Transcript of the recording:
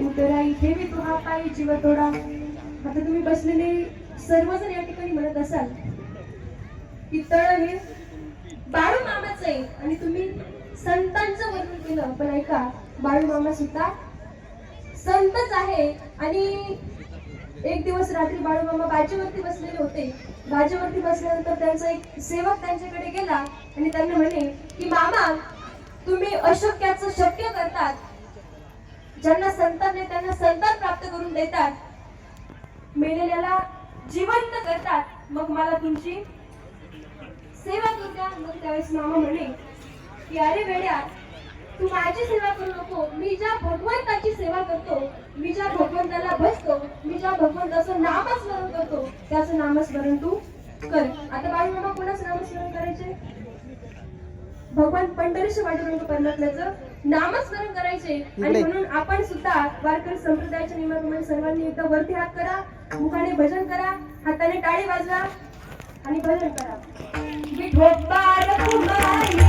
उतराई ठेवी तू हा पायी जीव थोडा. आता तुम्ही बसलेले सर्वजण या ठिकाणी म्हणत असाल की तळ हे बाळू मामाच आहे आणि तुम्ही संतांचं वर्णन केलं, पण ऐका, बाळू मामा सुद्धा संतच आहे. आणि एक दिवस रात्री बाळू मामा बाजेवरती बसलेले होते. बाजेवरती बसल्यानंतर त्यांचा एक सेवक त्यांच्याकडे गेला आणि त्यांना म्हणे की मामा, तुम्ही अशक्याचं शक्य करतात, ज्यांना संतान नाही त्यांना संतान प्राप्त करून देतात, मेलेल्याला जिवंत करतात, मग मला तुमची सेवा करू द्या. मग त्यावेळेस मामा म्हणे की अरे वेड्या, तू माझी सेवा करू नको, मी ज्या भगवंताची सेवा करतो, मी ज्या भगवंताला भजतो, मी ज्या भगवंताचं नामस्मरण करतो, त्याचं नामस्मरण तू कर. आता बाळू मामा कोणाचं नामस्मरण करायचे? भगवान पंढरीच्या पांडुरंग परमात्म्याचं नामस्मरण करायचे. आणि म्हणून आपण सुद्धा वारकरी संप्रदायाच्या नियमाप्रमाणे सर्वांनी एकदा वरती हात करा, मुखाने भजन करा, हाताने टाळी वाजवा आणि भजन करा. विठोबा रखुमाई